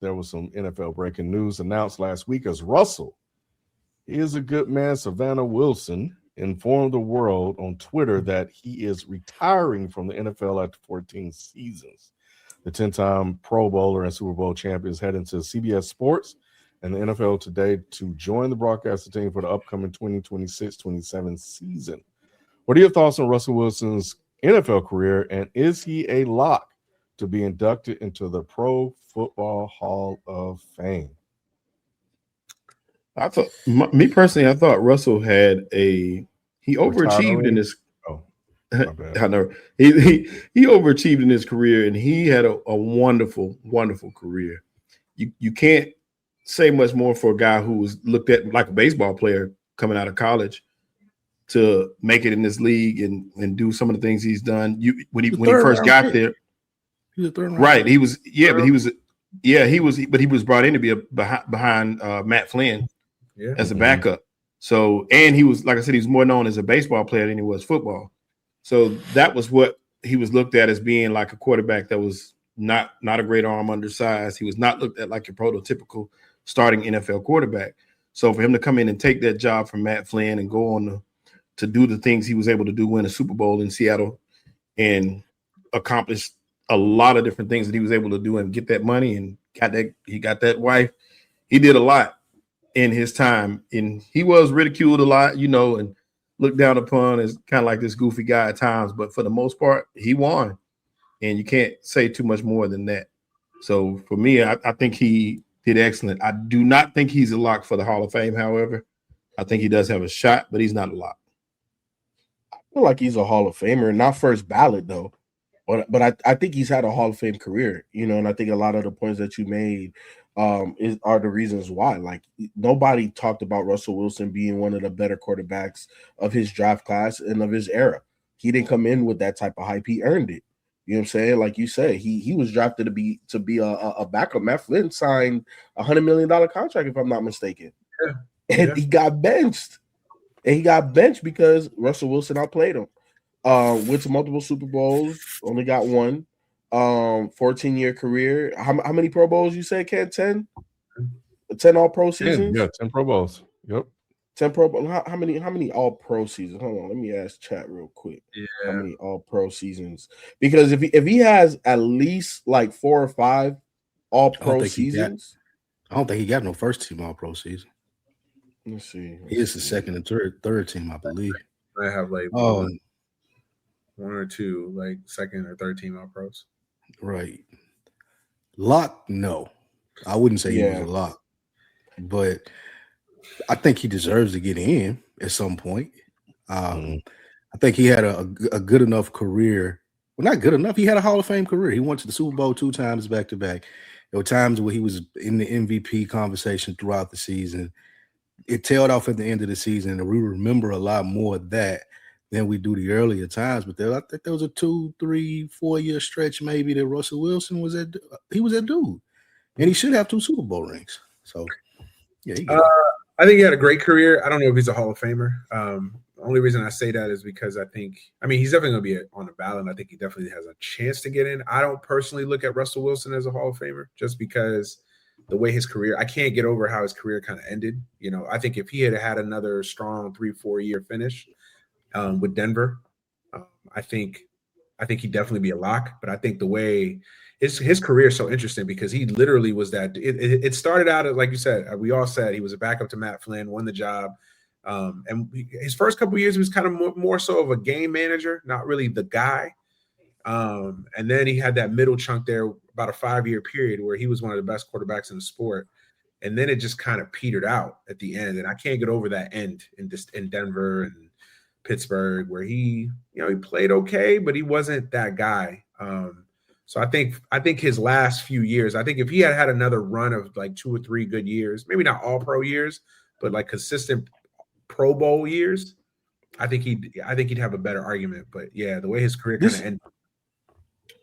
there was some NFL breaking news announced last week as Russell, he is a good man, Savannah Wilson, informed the world on Twitter that he is retiring from the NFL after 14 seasons. The 10-time Pro Bowler and Super Bowl champion is heading to CBS Sports and the NFL today to join the broadcasting team for the upcoming 2026-27 season. What are your thoughts on Russell Wilson's NFL career, and is he a lock to be inducted into the Pro Football Hall of Fame? I thought, me personally, I thought Russell had he overachieved in his. Oh, I know he overachieved in his career, and he had a wonderful, wonderful career. You can't say much more for a guy who was looked at like a baseball player coming out of college to make it in this league and do some of the things he's done. When he first got there, he was a third round right? pick. He was brought in to be behind Matt Flynn as a backup. So, and he was, like I said, he was more known as a baseball player than he was football. So that was what he was looked at as being like a quarterback that was not a great arm, undersized. He was not looked at like a prototypical starting NFL quarterback. So for him to come in and take that job from Matt Flynn and go on to do the things he was able to do, win a Super Bowl in Seattle and accomplish a lot of different things that he was able to do and get that money and he got that wife. He did a lot in his time, and he was ridiculed a lot, and looked down upon as kind of like this goofy guy at times. But for the most part, he won, and you can't say too much more than that. So for me, I think he did excellent. I do not think he's a lock for the Hall of Fame. However, I think he does have a shot, but he's not a lock. I feel like he's a Hall of Famer, not first ballot though. But I think he's had a Hall of Fame career, and I think a lot of the points that you made are the reasons why. Like, nobody talked about Russell Wilson being one of the better quarterbacks of his draft class and of his era. He didn't come in with that type of hype. He earned it. You know what I'm saying? Like you said, he was drafted to be a backup. Matt Flynn signed $100 million contract, if I'm not mistaken. And he got benched. And he got benched because Russell Wilson outplayed him. Went to multiple Super Bowls, only got one. 14-year career. How many Pro Bowls you said, Ken? 10? 10 All-Pro seasons? 10 Pro Bowls. Yep. 10 Pro Bowls. How many All-Pro seasons? Hold on, let me ask chat real quick. Yeah. How many All-Pro seasons? Because if he has at least like 4 or 5 All-Pro seasons, I don't think he got no first team All-Pro season. Let's see. He is the second and third team, I believe. I have like one or two, like second or third team All-Pros. Right. Lock, no. I wouldn't say he was a lock. But I think he deserves to get in at some point. I think he had a good enough career. Well, not good enough. He had a Hall of Fame career. He went to the Super Bowl 2 times back-to-back. There were times where he was in the MVP conversation throughout the season. It tailed off at the end of the season, and we remember a lot more of that than we do the earlier times. But I think there was a 2, 3, 4 year stretch maybe that Russell Wilson was that dude, and he should have 2 Super Bowl rings. So yeah, I think he had a great career. I don't know if he's a Hall of Famer. The only reason I say that is because he's definitely going to be on the ballot. And I think he definitely has a chance to get in. I don't personally look at Russell Wilson as a Hall of Famer just because the way his career, I can't get over how his career kind of ended. I think if he had another strong 3-4 year finish with Denver, I think he'd definitely be a lock. But I think the way his career is so interesting because he literally was that. It started out as, like you said, we all said he was a backup to Matt Flynn, won the job, and his first couple of years he was kind of more so of a game manager, not really the guy. And then he had that middle chunk there, about a 5-year period where he was one of the best quarterbacks in the sport. And then it just kind of petered out at the end. And I can't get over that end in Denver and Pittsburgh where he played okay, but he wasn't that guy. So I think his last few years, I think if he had another run of like 2 or 3 good years, maybe not all pro years, but like consistent Pro Bowl years, I think he'd have a better argument. But yeah, the way his career kind of ended.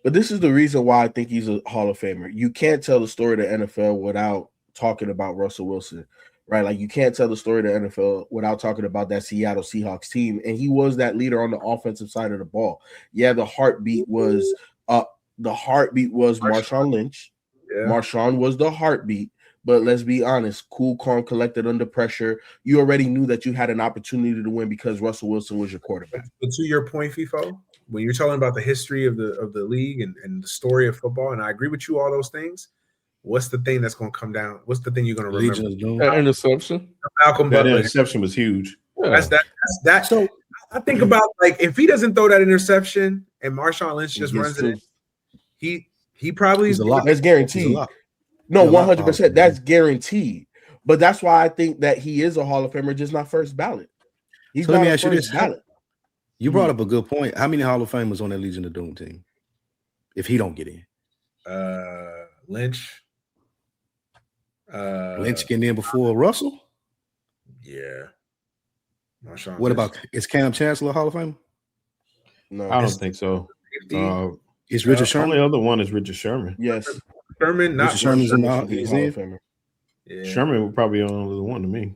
But this is the reason why I think he's a Hall of Famer. You can't tell the story of the NFL without talking about Russell Wilson, right? Like, you can't tell the story of the NFL without talking about that Seattle Seahawks team. And he was that leader on the offensive side of the ball. Yeah, the heartbeat was Marshawn Lynch. Marshawn was the heartbeat. But let's be honest, cool, calm, collected under pressure. You already knew that you had an opportunity to win because Russell Wilson was your quarterback. But to your point, FIFO, when you're talking about the history of the league and the story of football, and I agree with you, all those things, what's the thing that's going to come down? What's the thing you're going to remember? That interception. Malcolm That Butler. interception was huge. Yeah. That's that. So I think about, like, if he doesn't throw that interception and Marshawn Lynch just runs it in, he probably is a lot. That's guaranteed. No, 100%. That's guaranteed. But that's why I think that he is a Hall of Famer, just not first ballot. He's so not let me ask you this. ballot. You brought up a good point. How many Hall of Famers on that Legion of Doom team? If he don't get in. Lynch. Lynch getting in before Russell? Yeah. Marshawn What Lynch. about, is Cam Chancellor Hall of Famer? No, I don't think so. Is Richard Sherman? The only other one is Richard Sherman. Yes. Sherman, not Richard Sherman's in the Hall of Famer. Yeah. Sherman would probably be the only one to me.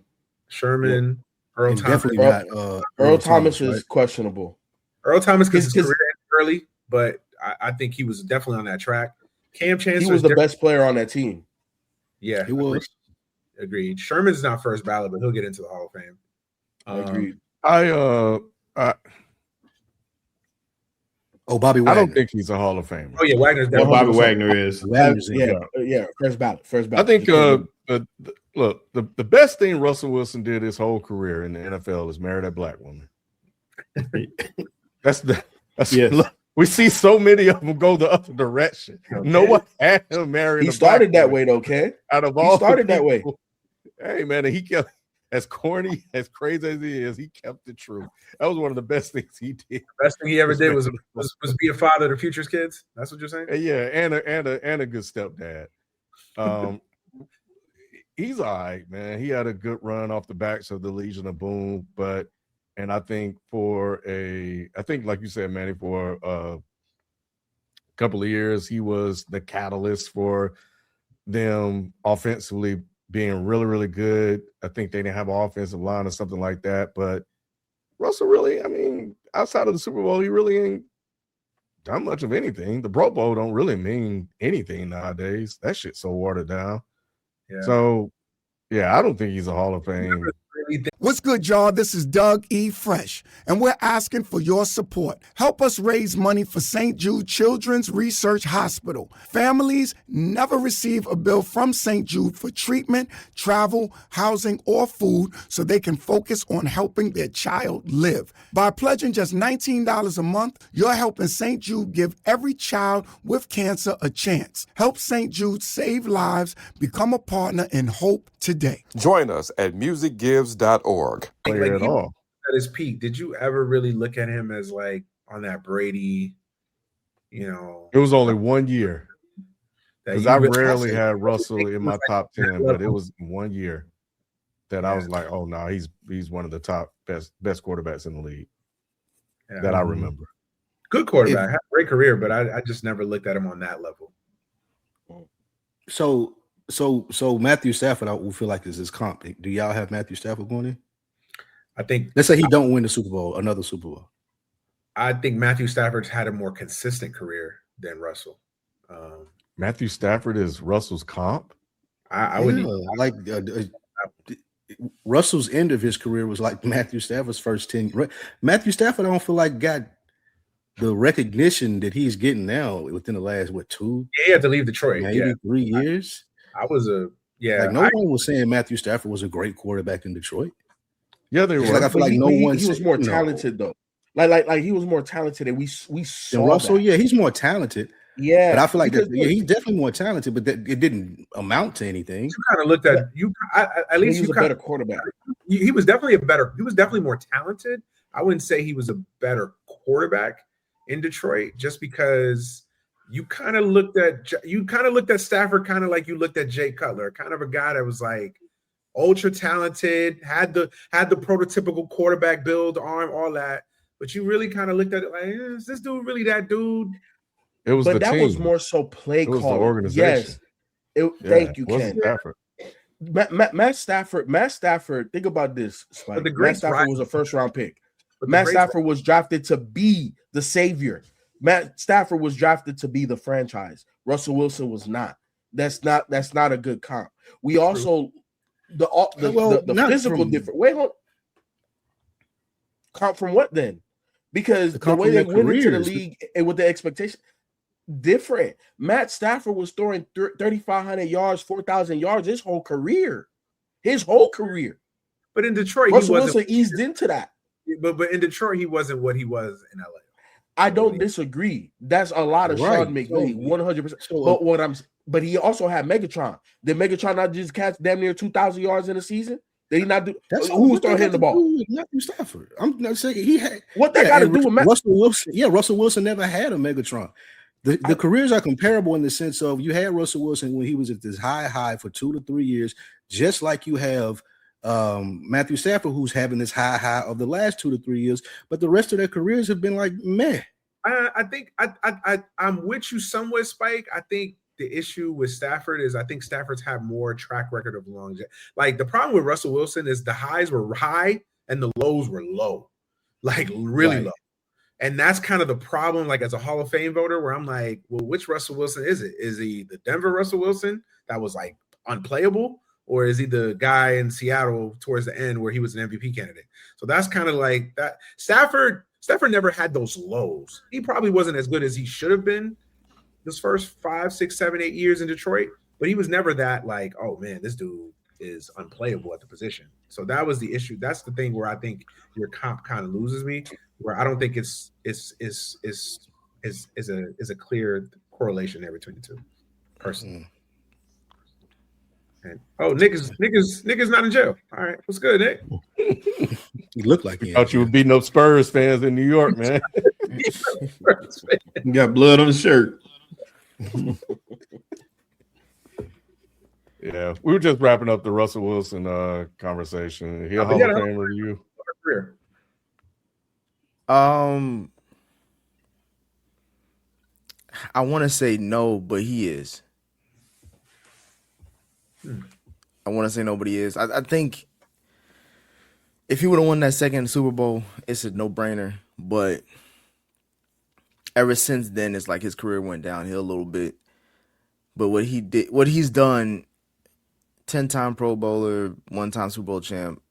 Sherman, Earl And Thomas. definitely not Earl Thomas is right? questionable. Earl Thomas because his His- career ended early, but I think he was definitely on that track. Cam Chancellor He was the best player on that team. Yeah, He was. agreed. Sherman's not first ballot, but he'll get into the Hall of Fame. Agreed. Bobby Wagner. I don't think he's a Hall of Famer. Oh yeah, Wagner's Well, definitely. Bobby Wagner is. Wagner's in. Yeah, first ballot. I think look, the best thing Russell Wilson did his whole career in the NFL is marry that black woman. That's Yes. look, we see so many of them go the other direction. Okay. No one had him marry. He started that way, though, Ken. Out of all, he started that way. Hey man, and he kept, as corny, as crazy as he is, he kept it true. That was one of the best things he did. The best thing he ever did was be a father to Future's kids. That's what you're saying? Yeah, and a good stepdad. He's all right, man. He had a good run off the backs of the Legion of Boom, and I think like you said, Manny, for a couple of years, he was the catalyst for them offensively being really, really good. I think they didn't have an offensive line or something like that. But Russell really, I mean, outside of the Super Bowl, he really ain't done much of anything. The Pro Bowl don't really mean anything nowadays. That shit's so watered down. Yeah. So, yeah, I don't think he's a Hall of Fame. What's good, y'all? This is Doug E. Fresh, and we're asking for your support. Help us raise money for St. Jude Children's Research Hospital. Families never receive a bill from St. Jude for treatment, travel, housing, or food so they can focus on helping their child live. By pledging just $19 a month, you're helping St. Jude give every child with cancer a chance. Help St. Jude save lives. Become a partner in hope today. Join us at musicgives.org. Player at all. At his peak, did you ever really look at him as like on that Brady, It was only 1 year. Because I rarely had Russell in my top 10, but it was 1 year that I was like, oh no, he's one of the top best quarterbacks in the league that I remember. Good quarterback, had a great career, but I just never looked at him on that level. So Matthew Stafford, I will feel like this is comp. Do y'all have Matthew Stafford going in? I think. Let's say he don't win the Super Bowl, another Super Bowl. I think Matthew Stafford's had a more consistent career than Russell. Matthew Stafford is Russell's comp. I wouldn't like Russell's end of his career was like Matthew Stafford's first 10. Matthew Stafford, I don't feel like got the recognition that he's getting now within the last 2? Yeah, he had to leave Detroit. Maybe 3 years. I was Like no one was saying Matthew Stafford was a great quarterback in Detroit. Yeah, they were. Like I feel like he was more talented though. Like he was more talented, and we saw Russell. that. Yeah, he's more talented. Yeah, but I feel like he's definitely more talented, but it didn't amount to anything. You kind of looked at at least he was a better quarterback. He was definitely He was definitely more talented. I wouldn't say he was a better quarterback in Detroit, just because you kind of looked at Stafford kind of like you looked at Jay Cutler, kind of a guy that was like ultra talented, had the prototypical quarterback build, arm, all that. But you really kind of looked at it like, is this dude really that dude? It was, but the that team. was more so play call. The organization. Yes, thank you, Ken. Stafford. Matt Stafford. Think about this. Spike. Matt Stafford was a first-round pick. Matt Stafford was drafted to be the savior. Matt Stafford was drafted to be the franchise. Russell Wilson was not. That's not a good comp. We also the physical different. Wait, hold. Comp from what then? Because the way they went into the league and with the expectation different. Matt Stafford was throwing 3,500 yards, 4,000 yards his whole career. But in Detroit, Russell Wilson eased into that. But in Detroit, he wasn't what he was in LA. I don't disagree. That's a lot of Sean McVay, 100%. But he also had Megatron. Did Megatron not just catch damn near 2,000 yards in a season? Did he not do? Who was throwing him the ball? Matthew Stafford. I'm not saying he had. What that got to do with Russell Wilson? Yeah, Russell Wilson never had a Megatron. The careers are comparable in the sense of you had Russell Wilson when he was at this high for 2 to 3 years, just like you have Matthew Stafford, who's having this high of the last 2 to 3 years, but the rest of their careers have been like meh. I think I'm with you somewhat, Spike. I think the issue with Stafford is I think Stafford's had more track record of longevity. Like the problem with Russell Wilson is the highs were high and the lows were low, like really low. And that's kind of the problem, like as a Hall of Fame voter, where I'm like, well, which Russell Wilson is it? Is he the Denver Russell Wilson that was like unplayable? Or is he the guy in Seattle towards the end where he was an MVP candidate? So that's kind of like that. Stafford never had those lows. He probably wasn't as good as he should have been this first 5, 6, 7, 8 years in Detroit, but he was never that like, oh man, this dude is unplayable at the position. So that was the issue. That's the thing where I think your comp kind of loses me, where I don't think it's a clear correlation there between the two, personally. And, Nick is not in jail. All right, what's good, Nick? You look like he thought you were beating up Spurs fans in New York, man. You got blood on the shirt. Yeah, we were just wrapping up the Russell Wilson conversation. He a Hall of Famer to you? I want to say no, but he is. I want to say no, but he is. I think if he would have won that second Super Bowl, it's a no-brainer. But ever since then, it's like his career went downhill a little bit. But what he's done, 10-time Pro Bowler, 1-time Super Bowl champ,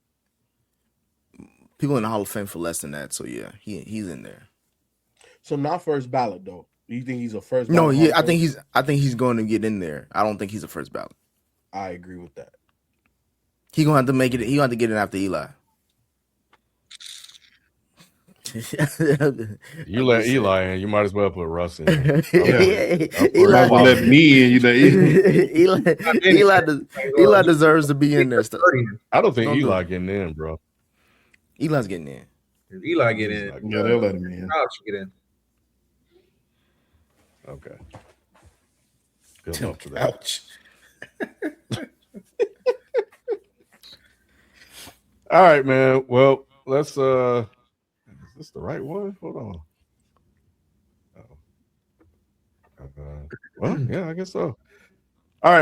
people in the Hall of Fame for less than that. So yeah, he's in there. So not first ballot though. Do you think he's a first ballot? No, I think he's going to get in there. I don't think he's a first ballot. I agree with that. He gonna have to make it. He gonna have to get it after Eli. You let Eli in, you might as well put Russ in. Eli let me in. Eli deserves to be in there. I don't think Eli getting in, bro. Eli's getting in. If Eli get in, yeah, they'll let him in. Get in. Okay. Good luck to that. Ouch. All right, man. Well, let's is this the right one? Hold on. Well, yeah, I guess so. All right.